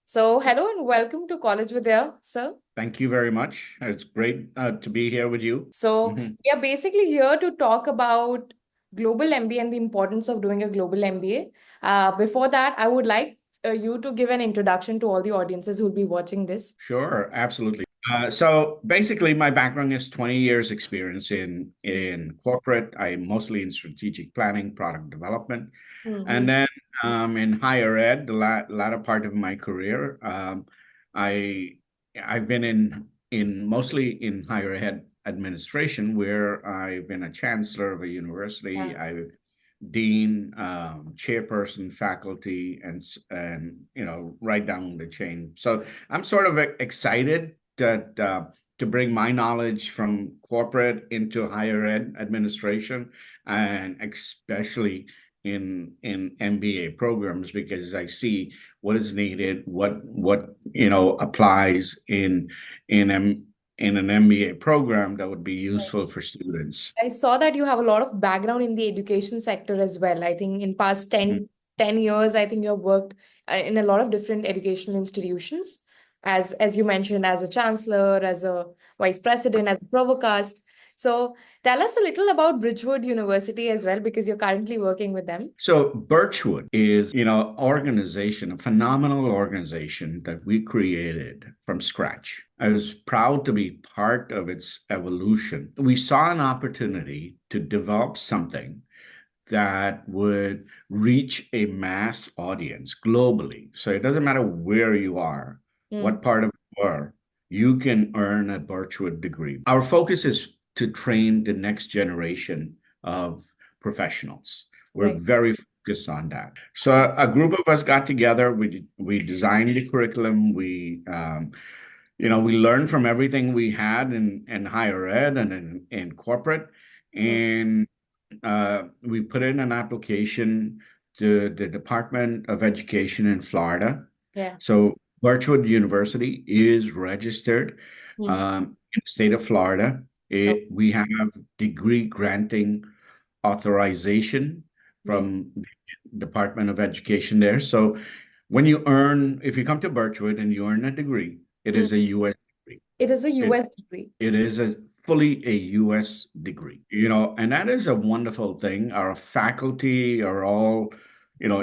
So, hello and welcome to College with Air, sir. Thank you very much. It's great to be here with you. So, Mhm. we are basically here to talk about global MBA and the importance of doing a global MBA. Before that, I would like you to give an introduction to all the audiences who will be watching this. Sure, absolutely. So basically, my background is 20 years experience in corporate. I'm mostly in strategic planning, product development, and Mm-hmm. then in higher ed, the latter part of my career, I I've been in mostly in higher ed administration, where I've been a chancellor of a university. Yeah. I dean, chairperson, faculty, and right down the chain. So I'm sort of excited that to bring my knowledge from corporate into higher ed administration, and especially in MBA programs, because I see what is needed, what applies in in an MBA program that would be useful for students. I saw that you have a lot of background in the education sector as well. I think in past ten years, I think you have worked in a lot of different educational institutions, as you mentioned, as a chancellor, as a vice president, as a provost. So tell us a little about Birchwood University as well, because you're currently working with them. So Birchwood is, organization, a phenomenal organization that we created from scratch. I was proud to be part of its evolution. We saw an opportunity to develop something that would reach a mass audience globally. So it doesn't matter where you are, Mm, what part of the world, you can earn a Birchwood degree. Our focus is to train the next generation of professionals. We're right. very focused on that. So a group of us got together. We designed the curriculum. We learned from everything we had in higher ed and in corporate, Mm, and we put in an application to the Department of Education in Florida. yeah. So Birchwood University is registered Mm, in the state of Florida. oh, We have degree granting authorization right. from the Department of Education there. So if you come to Birchwood and you earn a degree, it Mm. is a U.S. degree. It is a It, US degree. it is a fully a U.S. degree, and that is a wonderful thing. Our faculty are all,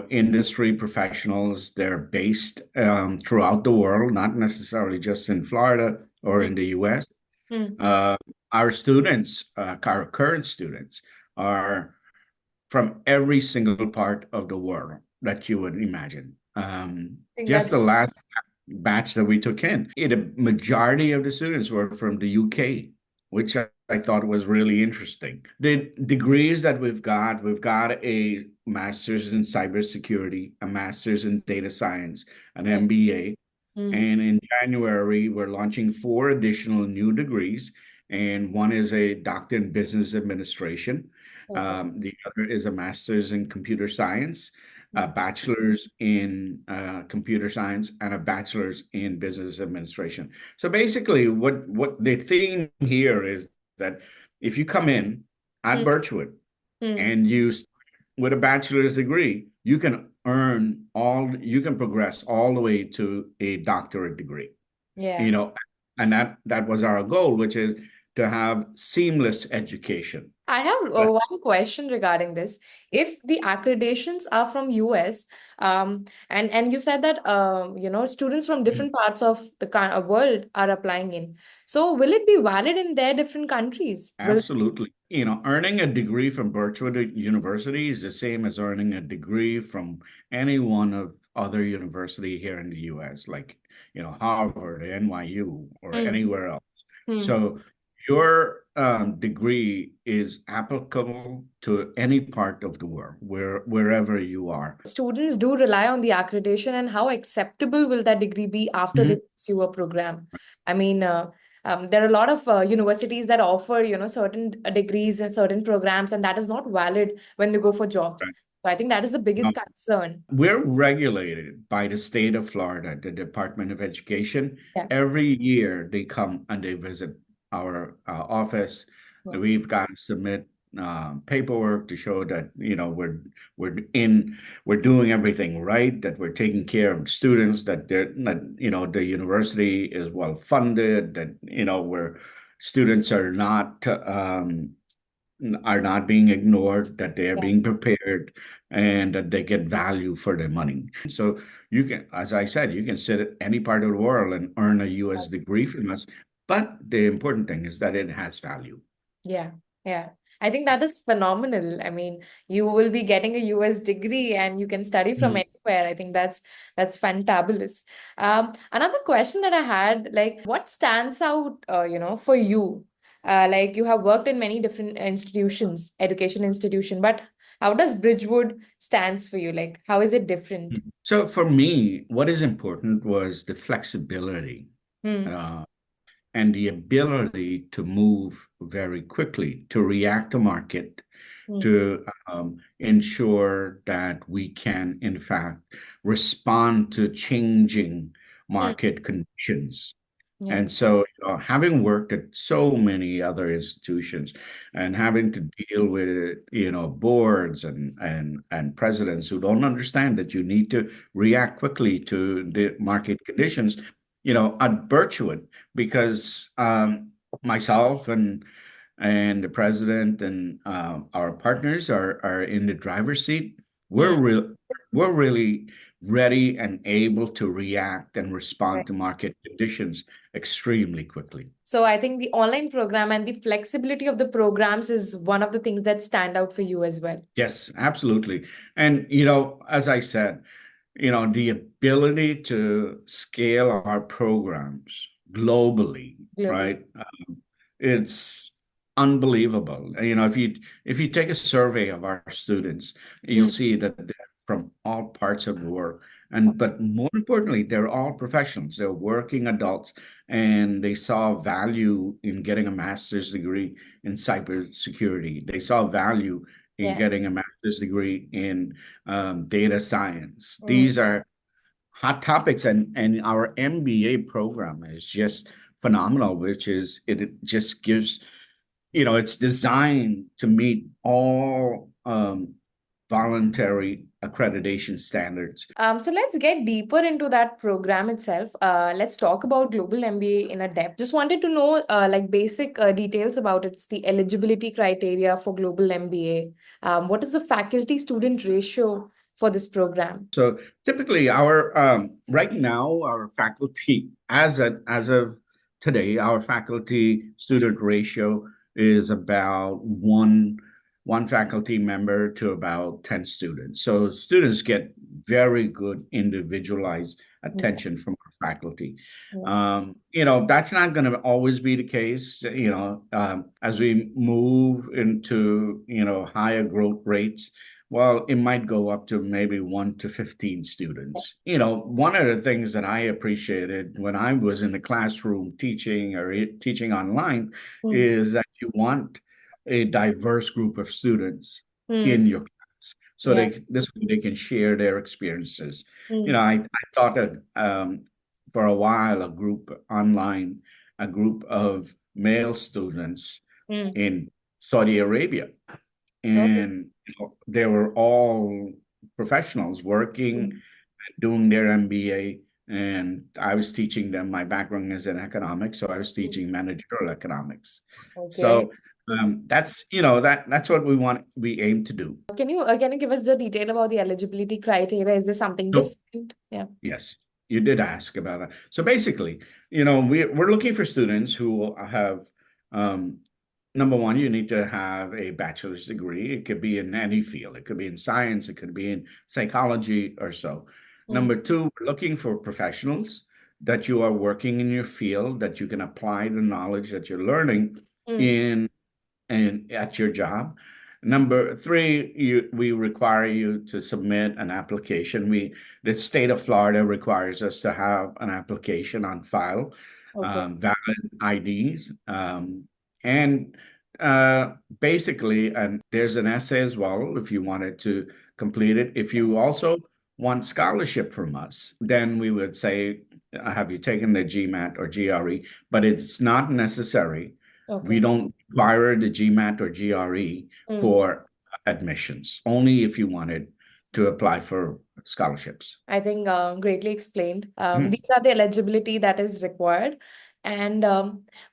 industry professionals. They're based throughout the world, not necessarily just in Florida or Mm, in the U.S. mm. Uh, our current students are from every single part of the world that you would imagine. I think Just that the last batch that we took in, the majority of the students were from the UK, which I thought was really interesting. The degrees that we've got a master's in cybersecurity, a master's in data science, an right. MBA, Mm, and in January, we're launching four additional new degrees. And one is a doctor in business administration. okay. The other is a master's in computer science, a Mm, bachelor's in computer science, and a bachelor's in business administration. So basically, what the theme here is that if you come in at mm, Birchwood mm. and with a bachelor's degree, you can progress all the way to a doctorate degree, you Yeah. know, and that was our goal, which is to have seamless education. I have But one question regarding this. If the accreditations are from US, and you said that students from different parts of the world are applying in. So will it be valid in their different countries? Will absolutely, earning a degree from Birchwood University is the same as earning a degree from any one of other university here in the US, like, Harvard, NYU, or Hmm. anywhere else. Hmm. So your degree is applicable to any part of the world, wherever you are. Students do rely on the accreditation, and how acceptable will that degree be after they Mhm. pursue a program? I mean, there are a lot of universities that offer, certain degrees and certain programs, and that is not valid when they go for jobs. Right. So I think that is the biggest Now, concern. we're regulated by the state of Florida, the Department of Education. Yeah, Every year they come and they visit our office. yeah. We've got to submit paperwork to show that we're doing everything right, that we're taking care of students, that the university is well funded, that where students are not being ignored, that they are Yeah. being prepared, and that they get value for their money. So you can, as I said, you can sit at any part of the world and earn a U.S. degree from us. But the important thing is that it has value. Yeah, yeah. I think that is phenomenal. I mean, you will be getting a US degree and you can study from Mhm. anywhere. I think that's fantabulous. Another question that I had, like, what stands out, for you? Like you have worked in many different institutions, education institution, but how does Bridgewood stands for you? Like, how is it different? So for me, what is important was the flexibility. Hmm. Uh, and the ability to move very quickly, to react to market, Hmm. to ensure that we can, in fact, respond to changing Hmm. market conditions. Yeah. And so, having worked at so many other institutions and having to deal with, boards and presidents who don't understand that you need to react quickly to the market conditions, at Birchwood, because myself and the president and our partners are in the driver's seat. Hmm. We're really ready and able to react and respond Right. to market conditions extremely quickly. So I think the online program and the flexibility of the programs is one of the things that stand out for you as well. Yes, absolutely. And as I said, the ability to scale our programs globally, Globally. right? It's unbelievable. If you take a survey of our students, you'll Hmm. see that they're from all parts of the world. But more importantly, they're all professionals. They're working adults, and they saw value in getting a master's degree in cybersecurity. They saw value in Yeah. getting a master's degree in data science. Hmm. These are hot topics, and our MBA program is just phenomenal, which is it just gives, it's designed to meet all voluntary accreditation standards. So let's get deeper into that program itself. Let's talk about Global MBA in a depth. Just wanted to know like basic details about it. It's the eligibility criteria for Global MBA. What is the faculty student ratio for this program? So typically, our right now, our faculty, as of today, our faculty student ratio is about one faculty member to about 10 students. So students get very good individualized Yeah, attention from our faculty. yeah. That's not going to always be the case. As we move into higher growth rates, well, it might go up to maybe 1 to 15 students. One of the things that I appreciated when I was in the classroom teaching or teaching online Hmm. is that you want a diverse group of students Hmm. in your class, so Yeah. this way they can share their experiences. Hmm. I taught for a while a group of male students Hmm. in Saudi Arabia, Oh. and they were all professionals working, Hmm. doing their MBA, and I was teaching them. My background is in economics, so I was Hmm. teaching managerial economics. Okay. So that's what we aim to do. Can you give us the detail about the eligibility criteria? Is there something So different? Yeah. yes, you did ask about that. So basically, we're looking for students who have um, number one, you need to have a bachelor's degree. It could be in any field. It could be in science. It could be in psychology or so. Hmm. Number two, we're looking for professionals that you are working in your field, that you can apply the knowledge that you're learning Hmm. in and at your job. Number three, we require you to submit an application. The state of Florida requires us to have an application on file, Okay. valid IDs, and basically, and there's an essay as well if you wanted to complete it. If you also want scholarship from us, then we would say, have you taken the GMAT or GRE? But it's not necessary. We Okay. don't require the GMAT or GRE Mm. for admissions, only if you wanted to apply for scholarships. I think greatly explained. Mhm. These are the eligibility that is required. And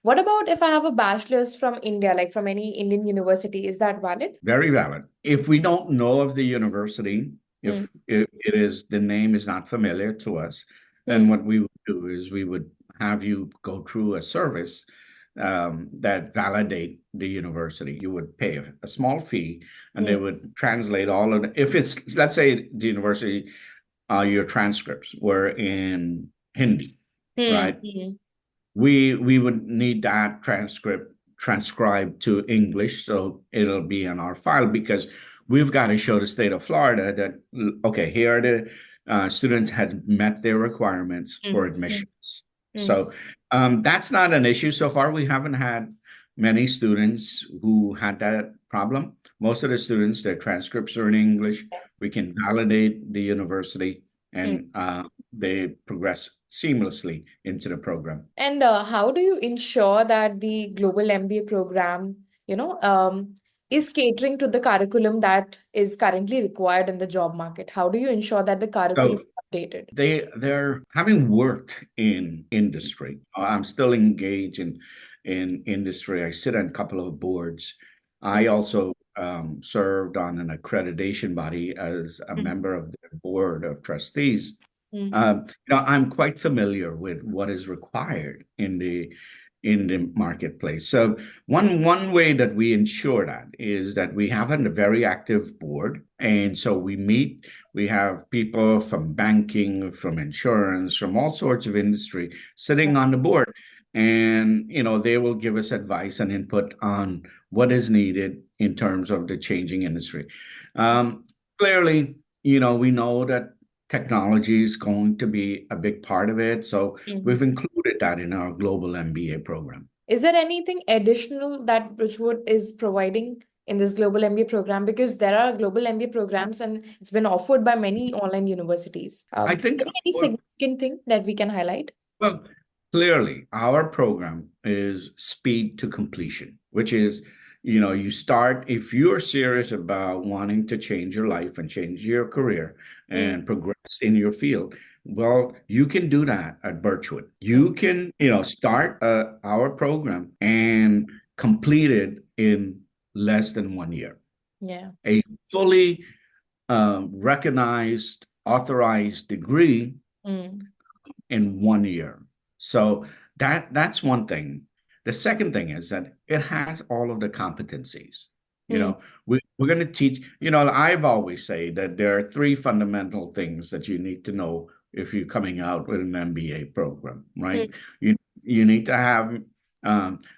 what about if I have a bachelor's from India, like from any Indian university? Is that valid? Very valid. If we don't know of the university, Mm. if it is the name is not familiar to us, then Mm. what we would do is we would have you go through a service that validate the university. You would pay a small fee, and they Mm. would translate all of the, if it's, let's say the university, your transcripts were in Hindi, Mm. right? Mm. We would need that transcript transcribed to English, so it'll be in our file because we've got to show the state of Florida that okay, here are the students had met their requirements for Mm. Mm. admissions. Mm. So that's not an issue so far. We haven't had many students who had that problem. Most of the students, their transcripts are in English. We can validate the university, Mm. and they progress seamlessly into the program. And how do you ensure that the Global MBA program, is catering to the curriculum that is currently required in the job market? How do you ensure that the curriculum So is updated? they're having worked in industry. I'm still engaged in industry. I sit on a couple of boards. Mm. I also served on an accreditation body as a Mm. member of the board of trustees. Mm. I'm quite familiar with what is required in the marketplace. So one way that we ensure that is that we have a very active board, and so we meet. We have people from banking, from insurance, from all sorts of industry sitting on the board, and they will give us advice and input on what is needed in terms of the changing industry. Um, Clearly, we know that technology is going to be a big part of it. So Mm. we've included that in our global MBA program. Is there anything additional that Birchwood is providing in this Global MBA program? Because there are Global MBA programs and it's been offered by many online universities. I think, Any significant thing that we can highlight? well, clearly our program is speed to completion, which is, you start, if you're serious about wanting to change your life and change your career Mm. and progress in your field, well, you can do that at Birchwood. Mm. You can, start our program and complete it in less than 1 year. Yeah. A fully recognized, authorized degree Mm. in 1 year. So that's one thing. The second thing is that it has all of the competencies. Mm. We're going to teach, I've always say that there are three fundamental things that you need to know if you're coming out with an MBA program, Mm. right? You need to have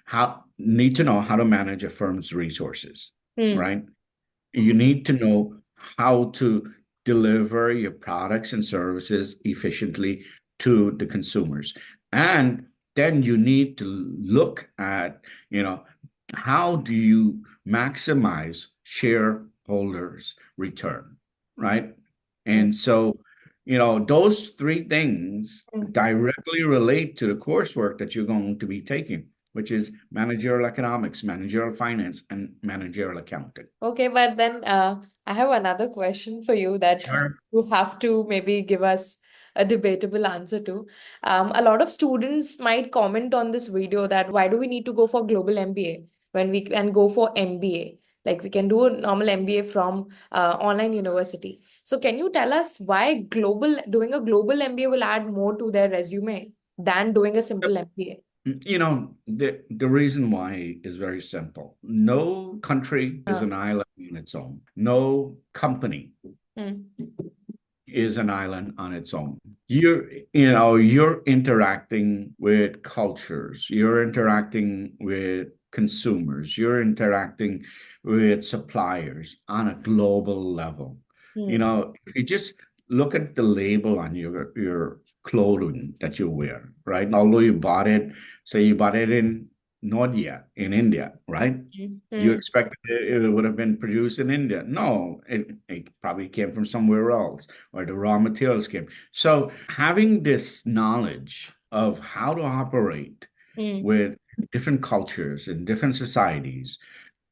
how need to know how to manage a firm's resources, Mm. right? You need to know how to deliver your products and services efficiently to the consumers. And then you need to look at, how do you maximize shareholders' return, right? Mm. And so, those three things Mm. directly relate to the coursework that you're going to be taking, which is managerial economics, managerial finance, and managerial accounting. Okay, but then I have another question for you that Sure. you have to maybe give us a debatable answer to. A lot of students might comment on this video that why do we need to go for global MBA when we can go for MBA? Like we can do a normal MBA from online university. So can you tell us why doing a global MBA will add more to their resume than doing a simple MBA? The reason why is very simple. No country is Uh, an island on its own. No company mm. is an island on its own. You're interacting with cultures, you're interacting with consumers, you're interacting with suppliers on a global level. Mm. If you just look at the label on your clothing that you wear, right? Although you bought it in Noida in India, right? Mm. You Mm. expected it would have been produced in India. No, it probably came from somewhere else, or the raw materials came. So having this knowledge of how to operate Mm. with different cultures and different societies,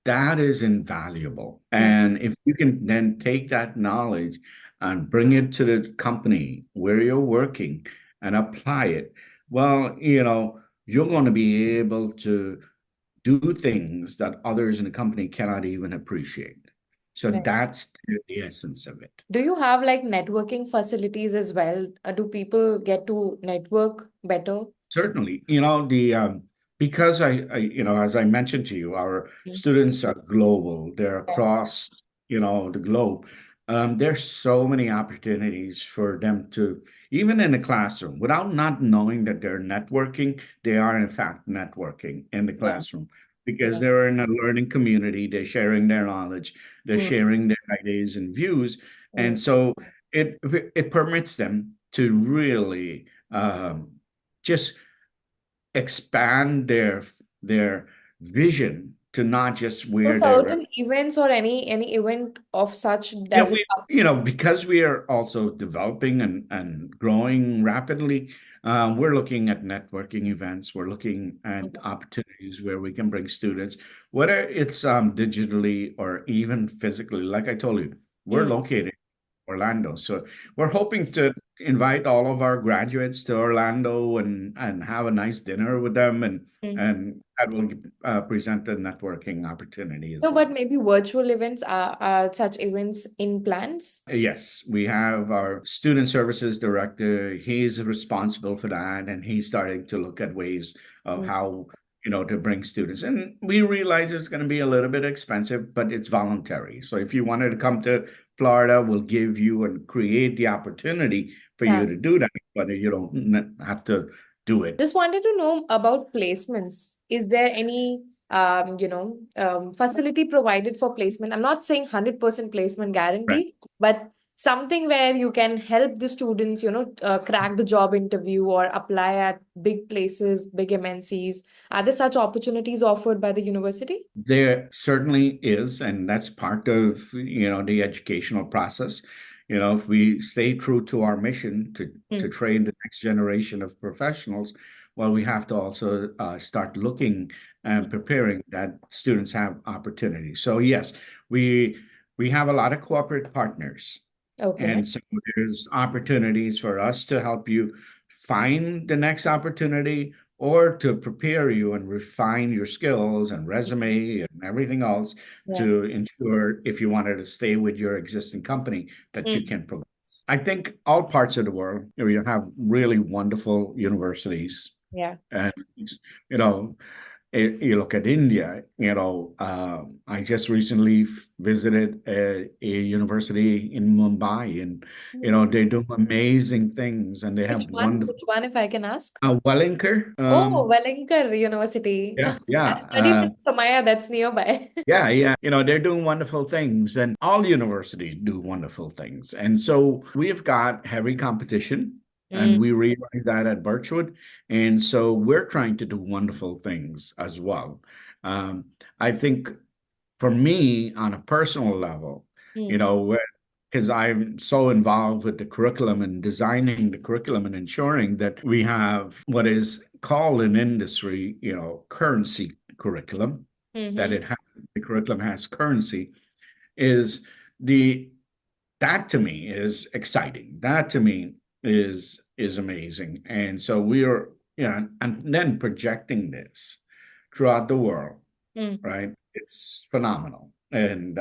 that is invaluable. And if you can then take that knowledge and bring it to the company where you're working and apply it, well, you're going to be able to do things that others in the company cannot even appreciate. So Right. that's the essence of it. Do you have like networking facilities as well? Do people get to network better? Certainly, the because as I mentioned to you, our Mm. students are global. They're Yeah. across, the globe. There's so many opportunities for them to, even in the classroom, without not knowing that they're networking, they are in fact networking in the Yeah. classroom because Yeah. they're in a learning community. They're sharing their knowledge. They're Mm. sharing their ideas and views, and Mm. so it permits them to really just expand their vision to not just So where they're. certain events or any event of such Yeah, does it up. because we are also developing and growing rapidly, we're looking at networking events. We're looking at opportunities where we can bring students, whether it's digitally or even physically. Like I told you, we're Mm. located Orlando. So we're hoping to invite all of our graduates to Orlando and have a nice dinner with them, Mm. and that will present a networking opportunity as No, but well. maybe virtual events are such events in plans. Yes, we have our student services director. He's responsible for that, and he's starting to look at ways of Mm. how, to bring students. And we realize it's going to be a little bit expensive, but it's voluntary. So if you wanted to come to Florida, we'll give you and create the opportunity for Yeah. you to do that, but you don't have to do it. Just wanted to know about placements. Is there any facility provided for placement? I'm not saying 100% placement Right. guarantee, but something where you can help the students, crack the job interview or apply at big places, big MNCs. Are there such opportunities offered by the university? There certainly is, and that's part of, the educational process. If we stay true to our mission to Mm. train the next generation of professionals, well, we have to also start looking and preparing that students have opportunities. So yes, we we have a lot of corporate partners, Okay. and so there's opportunities for us to help you find the next opportunity or to prepare you and refine your skills and resume and everything else Yeah. to ensure if you wanted to stay with your existing company that you Mm. can progress. I think all parts of the world, you have really wonderful universities Yeah. and you know you look at India, I just recently visited a university in Mumbai, and Mm. they do amazing things, and they Which have one? wonderful. Which one, if I can ask? Wellinger, Oh, Wellinger University. yeah, I yeah, studied in Samaya, that's nearby. yeah, yeah. They're doing wonderful things, and all universities do wonderful things. And so we've got heavy competition, and Mm. we realize that at Birchwood. And so we're trying to do wonderful things as well. Um, I think for me, on a personal level, you Mm. know, because I'm so involved with the curriculum and designing the curriculum and ensuring that we have what is called in industry, currency curriculum, that Mm-hmm. the curriculum has currency, is the that to me is exciting. That to me is amazing. And so we are, and then projecting this throughout the world, Mm. right? It's phenomenal. And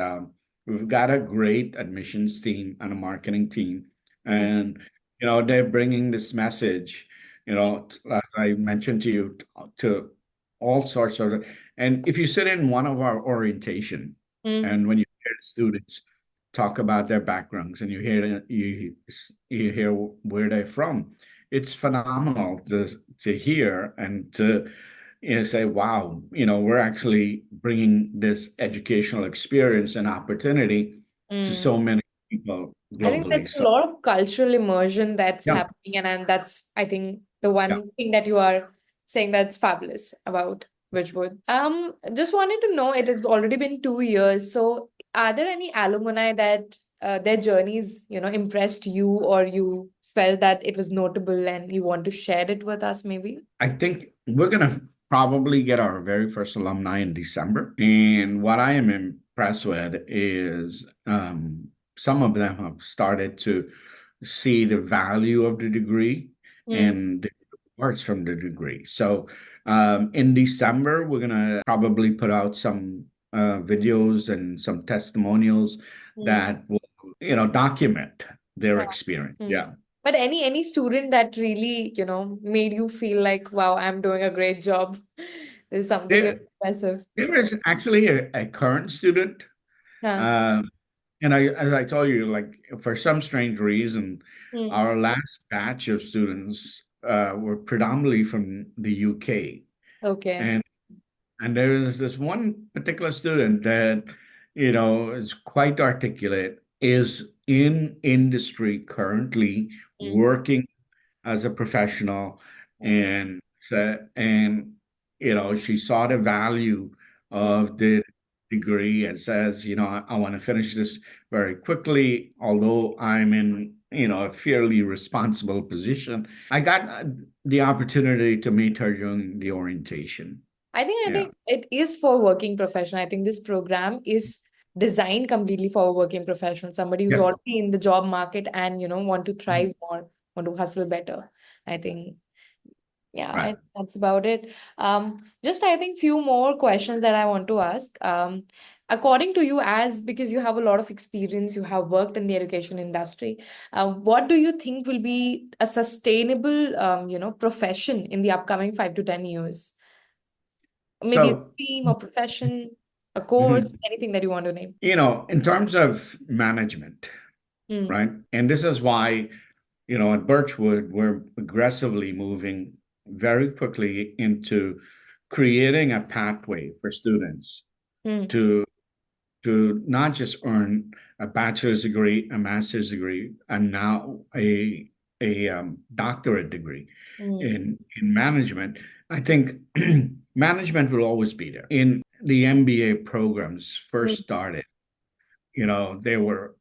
we've got a great admissions team and a marketing team. Mm. And, they're bringing this message, like I mentioned to you, to all sorts of, and if you sit in one of our orientation, Mm. and when you hear the students talk about their backgrounds and you hear where they're from, it's phenomenal to hear and to say, wow, we're actually bringing this educational experience and opportunity to Mm. so many people I think globally. that's a So, lot of cultural immersion that's yeah, happening, and that's, I think, the yeah. one thing that you are saying that's fabulous about Birchwood. Just wanted to know, it has already been 2 years, so are there any alumni that their journeys, impressed you, or you felt that it was notable and you want to share it with us, maybe? I think we're gonna probably get our very first alumni in December. And what I am impressed with is some of them have started to see the value of the degree Mm, and the rewards from the degree. So in December, we're gonna probably put out some videos and some testimonials mm, that will, document their yeah. experience. Mm. Yeah. But any student that really, made you feel like, wow, I'm doing a great job. This is something really There, impressive. there is actually a current student, Huh. uh, and as I told you, like for some strange reason, Mm. our last batch of students were predominantly from the UK, Okay. and there is this one particular student that is quite articulate, is in industry currently, Mm. working as a professional, Okay. and she saw the value Mm. of the degree and says, I want to finish this very quickly, although I'm in a fairly responsible position. I got the opportunity to meet her during the orientation. I Yeah. think it is for working professional. I think this program is designed completely for a working professional, somebody who's Yeah. already in the job market and want to thrive more, want to hustle better. I think yeah, Right. that's about it. Just I think few more questions that I want to ask. According to you, as because you have a lot of experience, you have worked in the education industry, what do you think will be a sustainable, profession in the upcoming 5 to 10 years? Maybe a So, stream or profession, a mhm, course, anything that you want to name. in terms of management, Mm, right? And this is why, at Birchwood, we're aggressively moving very quickly into creating a pathway for students mm, to not just earn a bachelor's degree, a master's degree, and now a doctorate degree mm, in management. I think management will always be there. In the MBA programs mm, first started, they were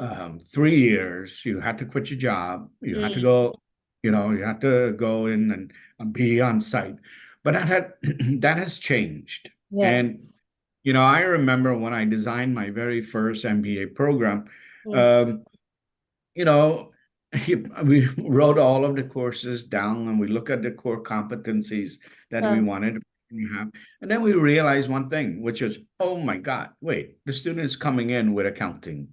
3 years. You had to quit your job. You had to mm. go, you had to go in and be on site. But that had that has changed. Yeah. And I remember when I designed my very first MBA program, Mm, um, you know, we wrote all of the courses down and we look at the core competencies that we huh. wanted to have. And then we realized one thing, which is, oh my God, wait, the student is coming in with accounting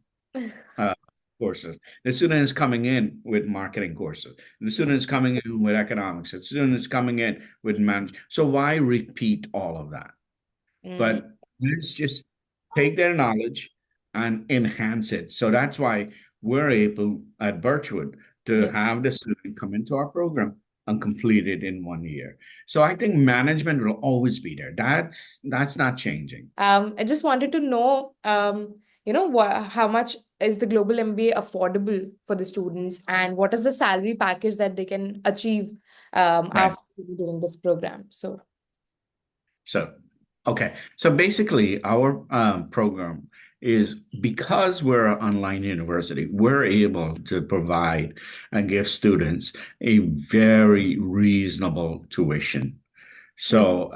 uh, courses. The student is coming in with marketing courses. The student is coming in with economics. The student is coming in with management. So why repeat all of that? Mm, But let's just take their knowledge and enhance it. So that's why we're able at Birchwood to yeah. have the student come into our program and complete it in 1 year. So I think management will always be there. That's not changing. I just wanted to know, how much is the Global MBA affordable for the students, and what is the salary package that they can achieve Right. after doing this program? So, So, okay. So basically, our program is, because we're an online university, we're able to provide and give students a very reasonable tuition. mm, So,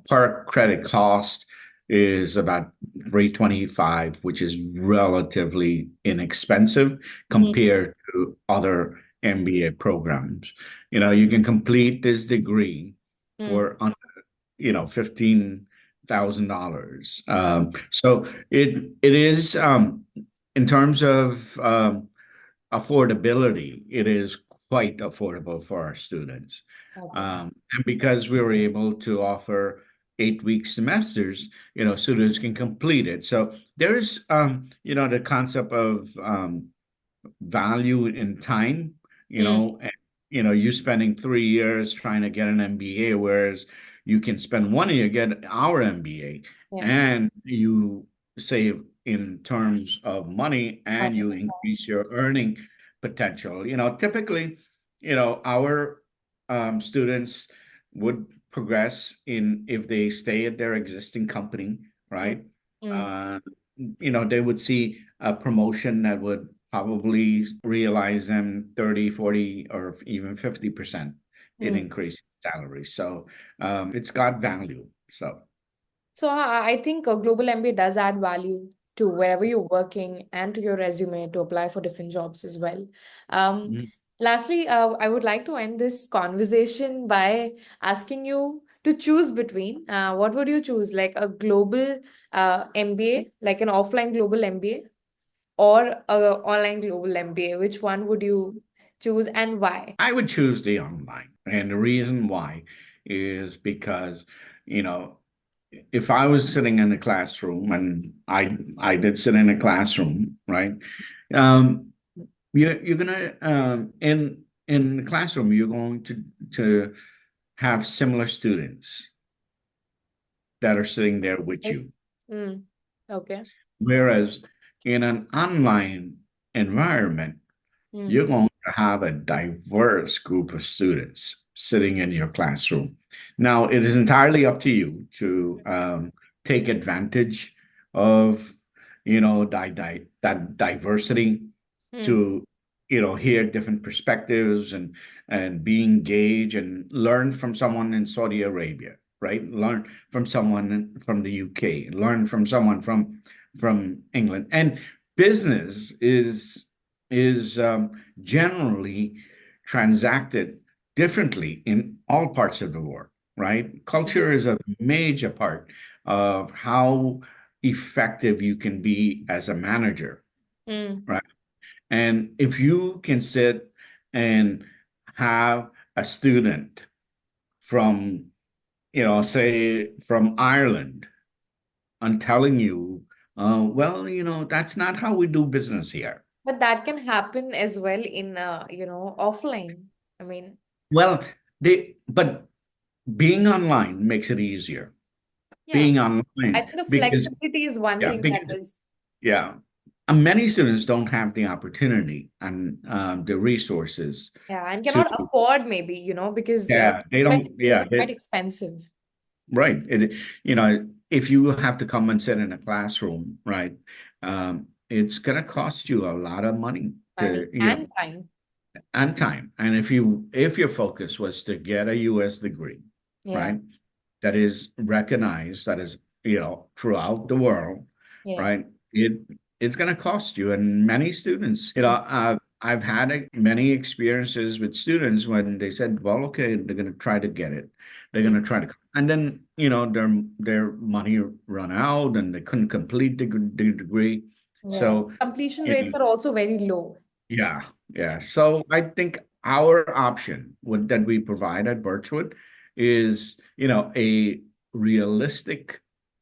per credit cost is about 325, which is relatively inexpensive mm, compared to other MBA programs. You can complete this degree mm, for $15,000. So it is, in terms of affordability, it is quite affordable for our students. okay. And because we were able to offer 8 week semesters, students can complete it. So there's, the concept of value in time, Mm, and, you spending 3 years trying to get an MBA, whereas you can spend 1 year, get our MBA, yeah. and you save in terms of money and Okay. you increase your earning potential. Typically, our students would progress in if they stay at their existing company, Mm, right? mm, Uh, they would see a promotion that would probably realize them 30, 40, or even 50% it Hmm. increases salary. So it's got value. So So I think a global MBA does add value to wherever you're working and to your resume to apply for different jobs as well. Um, mm, Lastly, I would like to end this conversation by asking you to choose between what would you choose, like a global MBA, like an offline global MBA, or a online global MBA? Which one would you choose and why? I would choose the online. And the reason why is because, you know, if I was sitting in a classroom, and I did sit in a classroom, right? Um, you're gonna in the classroom, you're going to have similar students that are sitting there with Yes. you. Mm, okay. Whereas in an online environment, Mm, you're going to have a diverse group of students sitting in your classroom. Now, it is entirely up to you to take advantage of, that diversity, mm, to, hear different perspectives and be engaged and learn from someone in Saudi Arabia, right? Learn from someone from the UK, learn from someone from England. And business is generally transacted differently in all parts of the world, right? Culture is a major part of how effective you can be as a manager, mm. right? And if you can sit and have a student from, say from Ireland, and telling you, well, that's not how we do business here. But that can happen as well in, offline. I mean, Well, but being online makes it easier. yeah, Being I online, think the because flexibility is one yeah, thing that because is, yeah, many students don't have the opportunity and the resources yeah, and to, cannot afford maybe, because yeah, they don't, university is yeah, quite expensive. right. If you have to come and sit in a classroom, right, it's gonna cost you a lot of money Money to, and time. and time. And if your focus was to get a US degree, Yeah, right, that is recognized, that is, throughout the world, yeah. right, it's going to cost you. And many students, I've had many experiences with students when they said, well, okay, they're going to try to get it, they're going Mm. to try to, and then their money run out and they couldn't complete the degree. Yeah. So Completion you rates know are also very low. yeah, yeah. So I think our option that we provide at Birchwood is, a realistic,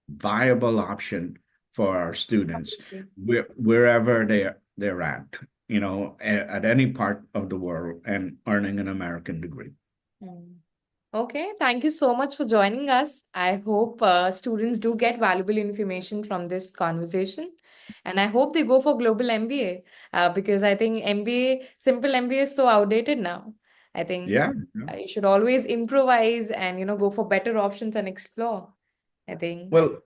viable option for our students Absolutely. wherever they're at, at any part of the world and earning an American degree. Mm. Okay, thank you so much for joining us. I hope students do get valuable information from this conversation. And I hope they go for global MBA because I think MBA, simple MBA is so outdated now. I think Yeah. you should always improvise and, go for better options and explore. I think. Well,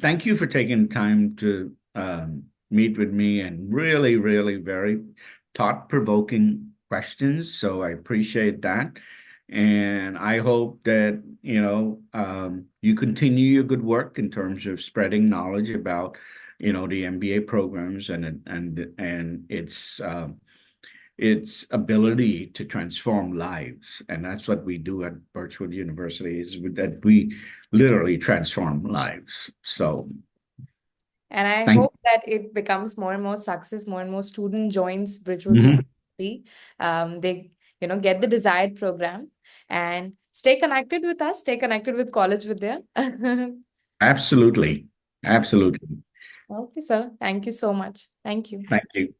thank you for taking time to meet with me and really, really very thought-provoking questions. So I appreciate that. And I hope that, you continue your good work in terms of spreading knowledge about, the MBA programs and its ability to transform lives. And that's what we do at Birchwood University, is that we literally transform lives. So And I thank hope that it becomes more and more success, more and more student joins Birchwood Mhm. University. They, get the desired program and stay connected with us, stay connected with College Vidya. Absolutely. Okay, Absolutely. sir. Thank you so much. Thank you. Thank you.